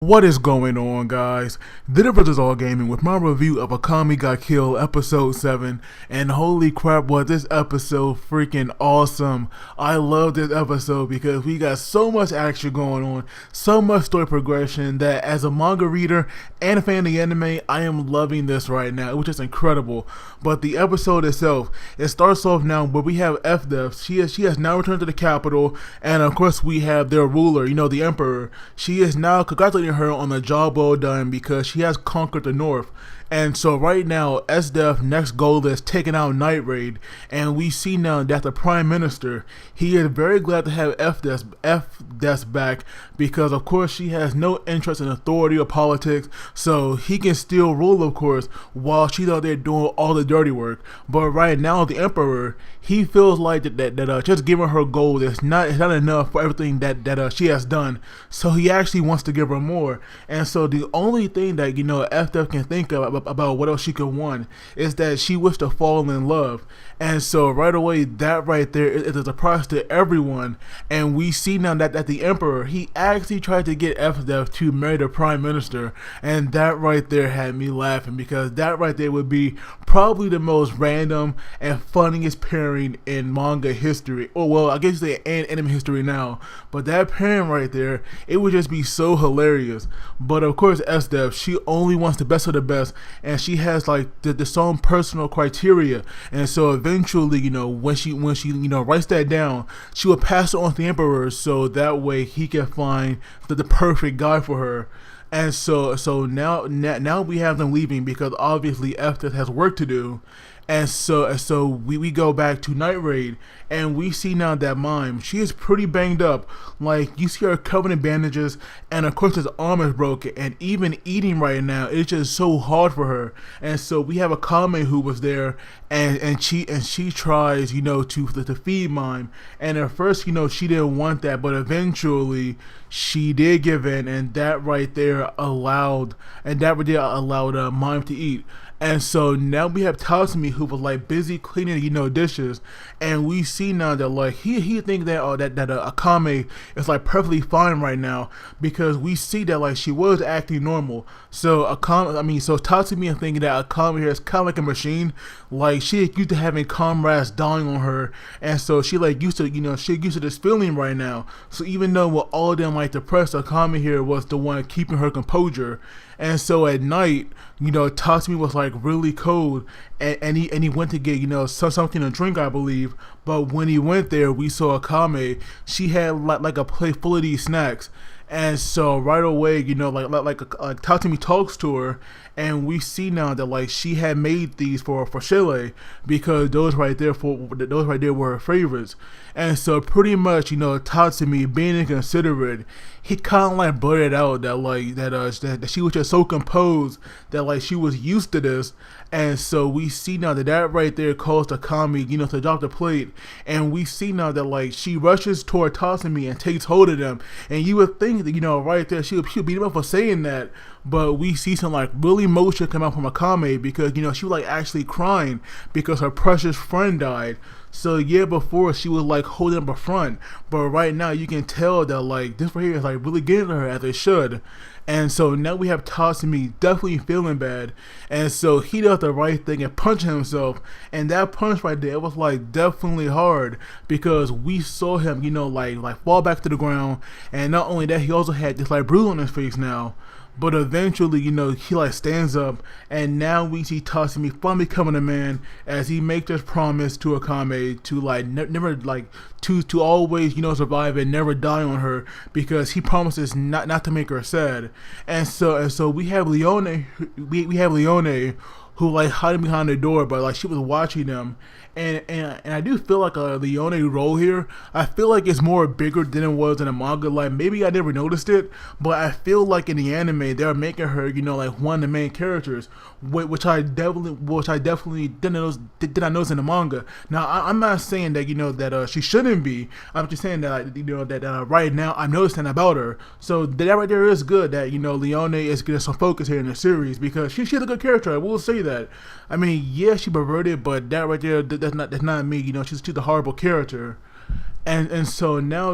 What is going on, guys? This is All Gaming with my review of Akame Got Killed episode 7, and holy crap, was this episode freaking awesome. I love this episode because we got so much action going on, so much story progression that as a manga reader and a fan of the anime, I am loving this right now, which is incredible. But the episode itself, it starts off now where we have F-Death. She has now returned to the capital, and of course we have their ruler, the emperor. She is now congratulating her on the job well done because she has conquered the north. And so right now, S-Def next goal is taking out Night Raid, and we see now that the Prime Minister, he is very glad to have F-Death back because of course she has no interest in authority or politics, so he can still rule of course while she's out there doing all the dirty work. But right now the Emperor, he feels like that just giving her gold is not enough for everything that she has done, so he actually wants to give her more. And so the only thing that F-Def can think of about what else she could want is that she wished to fall in love. And so right away, that right there is a surprise to everyone. And we see now that the Emperor, he actually tried to get F-Def to marry the Prime Minister, and that right there had me laughing because that right there would be probably the most random and funniest pairing in manga history, or well, I guess you say anime history now. But that pairing right there, it would just be so hilarious. But of course, S-Def, she only wants the best of the best, and she has like this own personal criteria. And so eventually, when she writes that down, she will pass it on to the Emperor so that way he can find the perfect guy for her. And so now we have them leaving because obviously F-Death has work to do. And so we go back to Night Raid, and we see now that Mime, she is pretty banged up. Like, you see her covered in bandages, and of course his arm is broken, and even eating right now, it's just so hard for her. And so we have Akame who was there, and she tries, to feed Mime. And at first, she didn't want that, but eventually she did give in, and that right there allowed Mime to eat. And so now we have Tatsumi who was like busy cleaning, dishes, and we see now that like he thinks that Akame is like perfectly fine right now because we see that like she was acting normal. So Tatsumi is thinking that Akame here is kind of like a machine, like she is used to having comrades dying on her, and so she like used to this feeling right now. So even though with all of them like depressed, Akame here was the one keeping her composure. And so at night, Tatsumi was like really cold, and he went to get something to drink, I believe. But when he went there, we saw Akame. She had like a plate full of these snacks. And so right away, Tatsumi talks to her, and we see now that like she had made these for Shele because those right there were her favorites. And so pretty much, Tatsumi being inconsiderate, he kind of like blurted out that she was just so composed that like she was used to this. And so we see now that right there caused Akame, to drop the plate. And we see now that like she rushes toward Tatsumi and takes hold of them. And you would think that, right there she would beat him up for saying that. But we see some like real emotion come out from Akame because, she was like actually crying because her precious friend died. So yeah, before she was like holding up a front, but right now you can tell that like this right here is like really getting to her as it should. And so now we have Tatsumi definitely feeling bad, and so he does the right thing and punches himself. And that punch right there was like definitely hard because we saw him, like fall back to the ground. And not only that, he also had this like bruise on his face now. But eventually, he like stands up, and now we see Tatsumi finally becoming a man as he makes this promise to Akame to like never like to always survive and never die on her because he promises not to make her sad. And so we have Leone, we have Leone who like hiding behind the door, but like she was watching them. And I do feel like a Leone role here, I feel like it's more bigger than it was in the manga. Like maybe I never noticed it, but I feel like in the anime they're making her like one of the main characters, which I definitely did not notice in the manga. Now I'm not saying that that she shouldn't be. I'm just saying that that right now I'm noticing about her. So that right there is good that Leone is getting some focus here in the series because she's a good character. I will say that. I mean, yeah, she perverted, but that right there, that's not me. She's a horrible character. And so now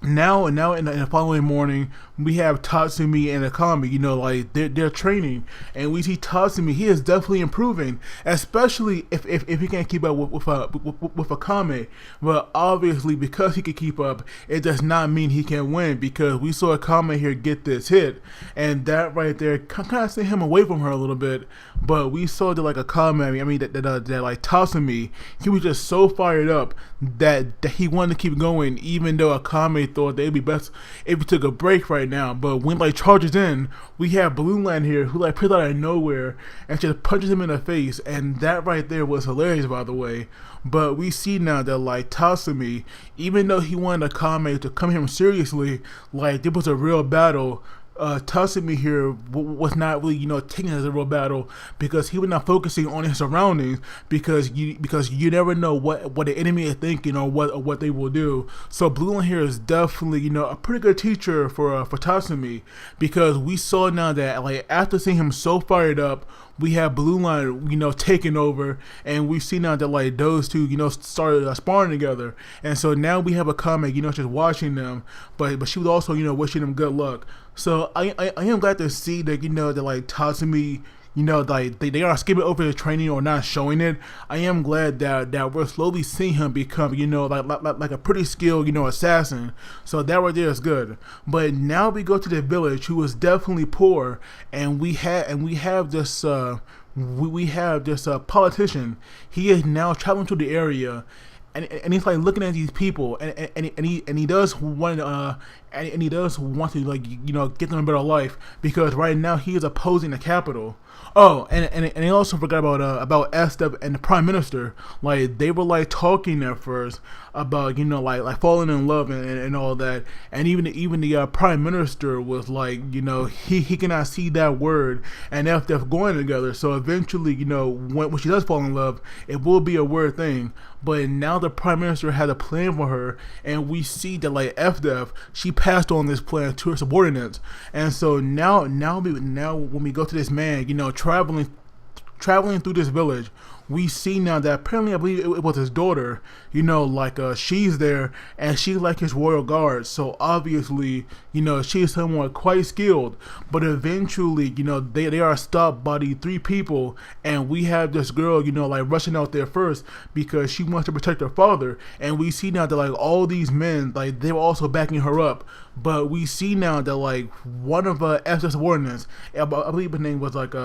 in the following morning, we have Tatsumi and Akame, like they're training, and we see Tatsumi. He is definitely improving, especially if he can't keep up with Akame. But obviously, because he can keep up, it does not mean he can win, because we saw Akame here get this hit, and that right there kind of sent him away from her a little bit. But we saw that like Akame, I mean that like Tatsumi, he was just so fired up that he wanted to keep going, even though Akame thought that it'd be best if he took a break right now. But when like charges in, we have Bulat here who like appears out of nowhere and just punches him in the face, and that right there was hilarious, by the way. But we see now that like Tatsumi, even though he wanted Akame to come him seriously, like there was a real battle. Tatsumi here was not really, taking it as a real battle, because he was not focusing on his surroundings, because you never know what the enemy is thinking, or what they will do. So Bulat here is definitely, a pretty good teacher for Tatsumi, because we saw now that like after seeing him so fired up, we have Bulat, taking over, and we see now that like those two, started sparring together, and so now we have Akame, just watching them, but she was also, wishing them good luck. So I am glad to see that, that like Tatsumi, like they are skipping over the training or not showing it. I am glad that we're slowly seeing him become, like a pretty skilled, assassin. So that right there is good. But now we go to the village, who is definitely poor, and we have this politician. He is now traveling to the area. And he's like looking at these people, and he does want to like get them a better life, because right now he is opposing the capital. Oh, and he also forgot about Esther and the Prime Minister. Like they were like talking at first about like falling in love and all that, and even the Prime Minister was like he cannot see that word and Esther going together. So eventually when she does fall in love, it will be a word thing. But now the Prime Minister had a plan for her, and we see that like FDF, she passed on this plan to her subordinates. And so now when we go to this man, traveling through this village, we see now that apparently I believe it was his daughter, she's there, and she's like his royal guard. So obviously, she's someone quite skilled. But eventually, they are stopped by the three people, and we have this girl, like rushing out there first because she wants to protect her father. And we see now that like all these men, like they were also backing her up. But we see now that like one of Esther's subordinates, I believe his name was like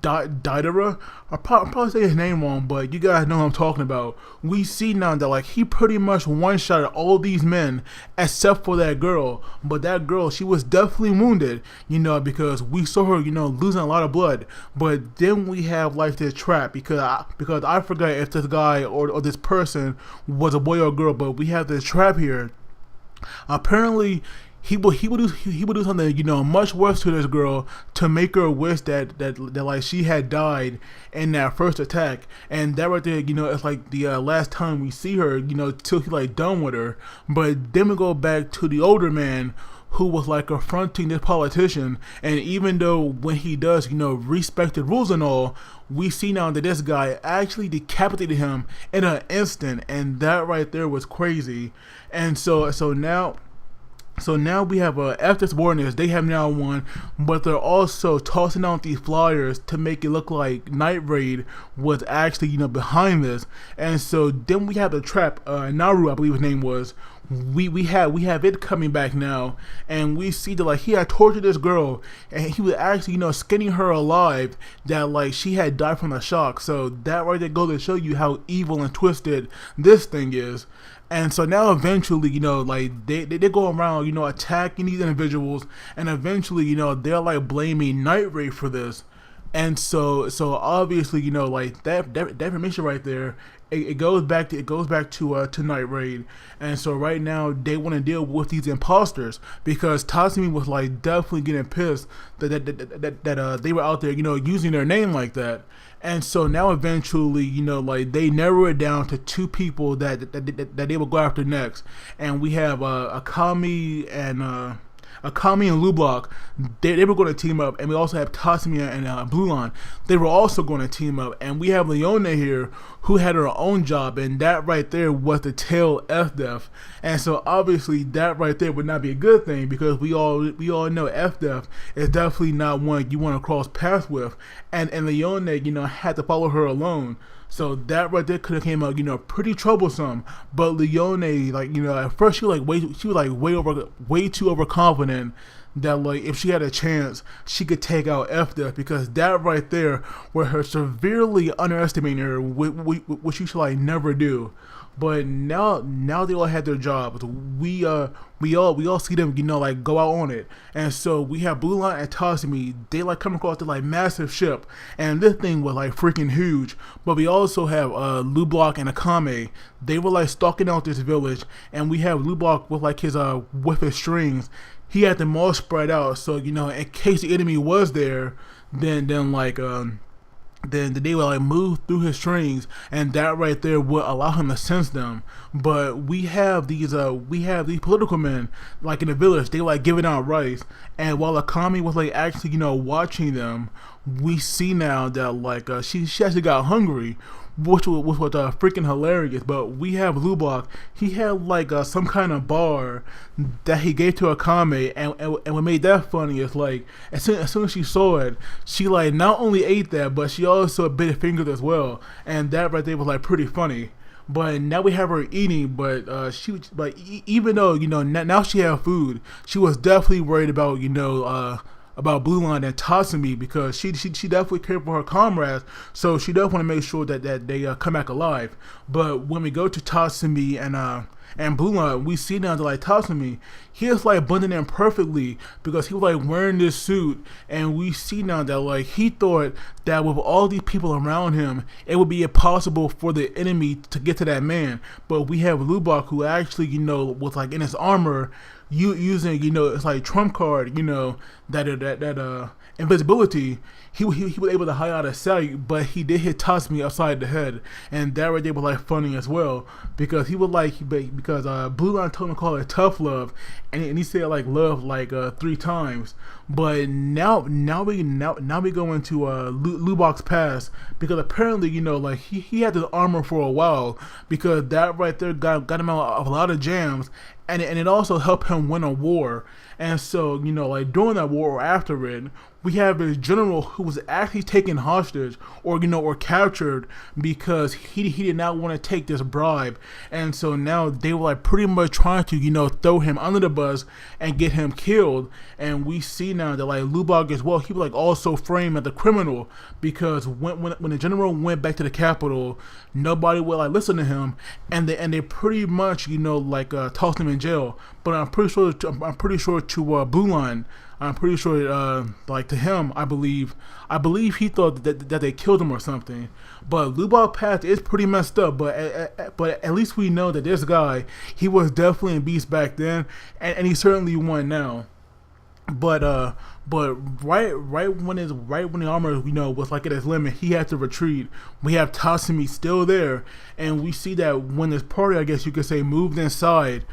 Didera. I'll probably say his name wrong, but you guys know what I'm talking about. We see now that like he pretty much one-shot all these men except for that girl. But that girl, she was definitely wounded, because we saw her, losing a lot of blood. But then we have like this trap, because I forgot if this guy or this person was a boy or a girl, but we have this trap here. Apparently he would do something much worse to this girl to make her wish that like she had died in that first attack. And that right there, it's like the last time we see her, till he like done with her. But then we go back to the older man who was like confronting this politician, and even though when he does respect the rules and all, we see now that this guy actually decapitated him in an instant, and that right there was crazy. And so now we have after subordinates, they have now won, but they're also tossing out these flyers to make it look like Night Raid was actually behind this. And so then we have the trap, Naru I believe his name was. We have it coming back now, and we see that like he had tortured this girl, and he was actually skinning her alive, that like she had died from the shock. So that right there goes to show you how evil and twisted this thing is. And so now eventually, like they go around, attacking these individuals, and eventually, they're like blaming Night Raid for this. And so obviously, like that information right there, it goes back to Night Raid. And so right now they want to deal with these imposters, because Tatsumi was like definitely getting pissed that they were out there, using their name like that. And so now eventually, like they narrow it down to two people that they will go after next. And we have Akame Akame and Lublok, they were going to team up, and we also have Tatsumi and Bulat. They were also going to team up, and we have Leone here, who had her own job, and that right there was the tail F-Def. And so obviously that right there would not be a good thing, because we all know F-Def is definitely not one you want to cross paths with, and Leone, had to follow her alone. So that right there could have came out, pretty troublesome. But Leone, at first she was way too overconfident that if she had a chance, she could take out F-Def, because that right there were her severely underestimating her, which you should never do. But now they all had their jobs. We all see them, go out on it. And so we have Bulat and Tatsumi. They come across this massive ship, and this thing was freaking huge. But we also have Lublok and Akame. They were stalking out this village, and we have Lublok with his strings. He had them all spread out, so in case the enemy was there, then they would move through his strings, and that right there would allow him to sense them. But we have these political men in the village. They giving out rice, and while Akame was actually watching them, we see now that she actually got hungry, which was freaking hilarious. But we have Lublok. He had some kind of bar that he gave to Akame, and what made that funny is as soon as she saw it, she not only ate that, but she also bit her fingers as well, and that right there was pretty funny. But now we have her eating, but even though now she had food, she was definitely worried about about Bulat and Tatsumi, because she definitely cared for her comrades, so she does want to make sure that they come back alive. But when we go to Tatsumi and Bulat, we see now that Tatsumi, he is blending in perfectly, because he was wearing this suit, and we see now that he thought that with all these people around him, it would be impossible for the enemy to get to that man. But we have Lublok, who actually was in his armor, using it's trump card, that invisibility. He was able to hide out of sight, but he did hit Tatsumi upside the head, and that right there was funny as well, because he was because Bulat told him to call it tough love, and he said love 3 times. But now we go into Lublok's past, because apparently he had this armor for a while, because that right there got him out of a lot of jams, and it also helped him win a war. And so during that war or after it, we have this general who was actually taken hostage or captured, because he did not want to take this bribe. And so now they were pretty much trying to throw him under the bus and get him killed. And we see now that Lublok as well, he was also framed as a criminal, because when the general went back to the capital, nobody would listen to him, and they pretty much tossed him in jail. But I'm pretty sure to Bulat, I'm pretty sure to him, I believe he thought that they killed him or something. But Lublok's path is pretty messed up, but at least we know that this guy, he was definitely a beast back then, and he certainly won now. But right when the armor was at its limit, he had to retreat. We have Tatsumi still there, and we see that when this party, I guess you could say, moved inside,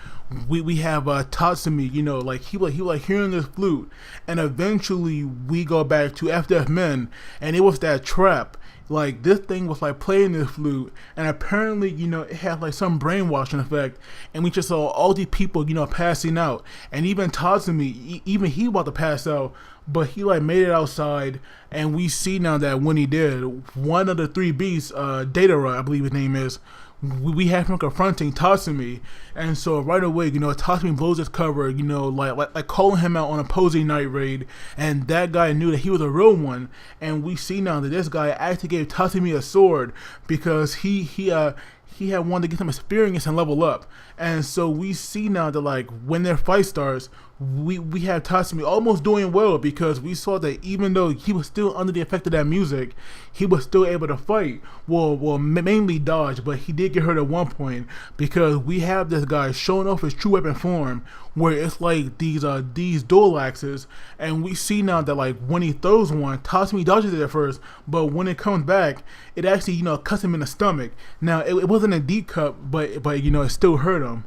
we have Tatsumi, he was hearing this flute, and eventually we go back to F-Def Men, and it was that trap. This thing was playing this flute, and apparently it had some brainwashing effect, and we just saw all these people passing out, and even Tatsumi, even he about to pass out, but he made it outside. And we see now that when he did, one of the 3 beasts, Datara, I believe his name is, we have him confronting Tatsumi. And so right away, Tatsumi blows his cover, calling him out on opposing night raid, and that guy knew that he was a real one. And we see now that this guy actually gave Tatsumi a sword, because he had wanted to get some experience and level up. And so we see now that when their fight starts, we have Tatsumi almost doing well, because we saw that even though he was still under the effect of that music, he was still able to fight. Well, mainly dodge, but he did get hurt at one point, because we have this guy showing off his true weapon form, where it's these dual axes, and we see now that when he throws one, Tatsumi dodges it at first, but when it comes back, it actually cuts him in the stomach. Now it wasn't a deep cut, but it still hurt him.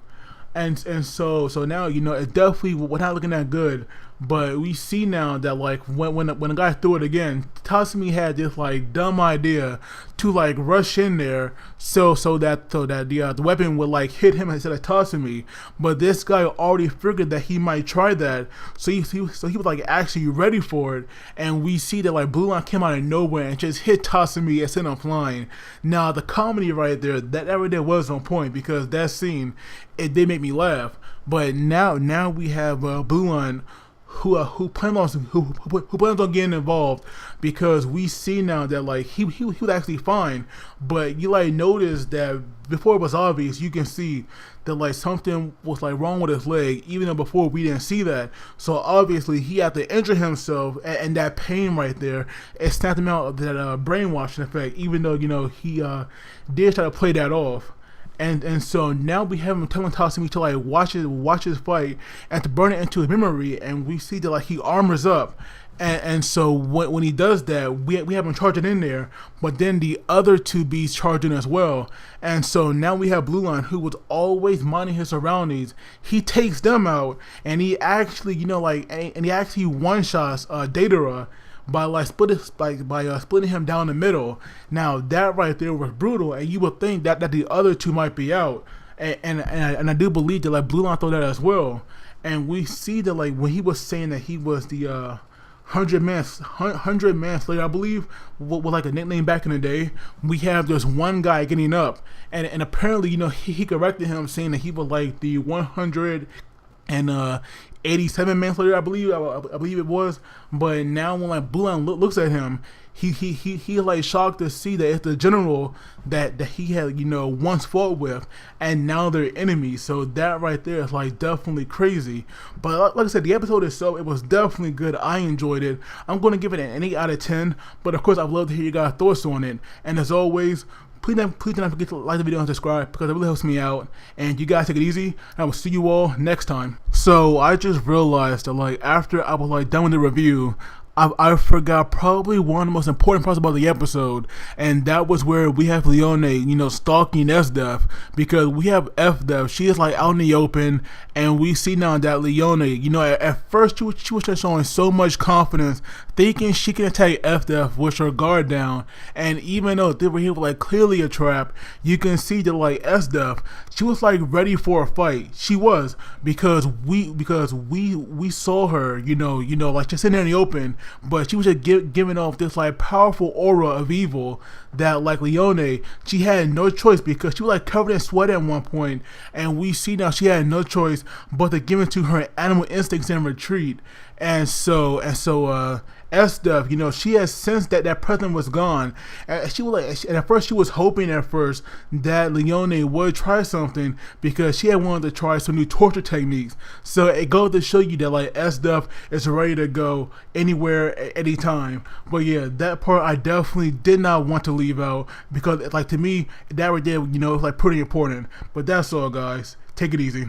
And so now it definitely we're not looking that good. But we see now that like when the guy threw it again, Tasumi had this like dumb idea to like rush in there so that the weapon would like hit him instead of Tasumi. But this guy already figured that he might try that, so he was like actually ready for it. And we see that like Bulat came out of nowhere and just hit Tasumi and sent him flying. Now the comedy right there, that right there was on point, because that scene, it did make me laugh. But now we have Bulat who plans on getting involved, because we see now that like he was actually fine, but you like notice that before it was obvious, you can see that like something was like wrong with his leg, even though before we didn't see that. So obviously he had to injure himself, and that pain right there, it snapped him out of that brainwashing effect, even though he did try to play that off. And so now we have him telling Tasumi to like watch his fight and to burn it into his memory, and we see that like he armors up, and so when he does that, we have him charging in there, but then the other two beasts charging as well. And so now we have Blue Line, who was always minding his surroundings. He takes them out, and he actually he actually one shots Datara by like splitting him down the middle. Now that right there was brutal, and you would think that the other two might be out, and I do believe that like Blue Line thought that as well. And we see that like when he was saying that he was the 100-man Slayer, I believe, with like a nickname back in the day, we have this one guy getting up, and apparently he corrected him, saying that he was like the 187 manslayer, I believe it was. But now when like Bulat looks at him, he like shocked to see that it's the general that he had once fought with, and now they're enemies. So that right there is like definitely crazy. But like I said, the episode itself, it was definitely good. I enjoyed it. I'm going to give it an 8 out of 10. But of course, I'd love to hear your guys' thoughts on it. And as always, please do not forget to like the video and subscribe, because it really helps me out. And you guys take it easy, and I will see you all next time. So I just realized that like after I was like done with the review, I forgot probably one of the most important parts about the episode, and that was where we have Leone, stalking S-Def, because we have F-Def. She is like out in the open, and we see now that Leone, at first she was just showing so much confidence, thinking she can attack F-Def with her guard down. And even though they were here like clearly a trap, you can see that like S-Def, she was like ready for a fight. She was, because we saw her, like just sitting there in the open. But she was just giving off this like powerful aura of evil that like Leone, she had no choice, because she was like covered in sweat at one point, and we see now she had no choice but to give in to her animal instincts and retreat. And so S-Def, she has sensed that present was gone. And she was like, and at first she was hoping that Leone would try something, because she had wanted to try some new torture techniques. So it goes to show you that like S-Def is ready to go anywhere at any time. But yeah, that part I definitely did not want to leave out, because like to me that right there, it's like pretty important. But that's all, guys. Take it easy.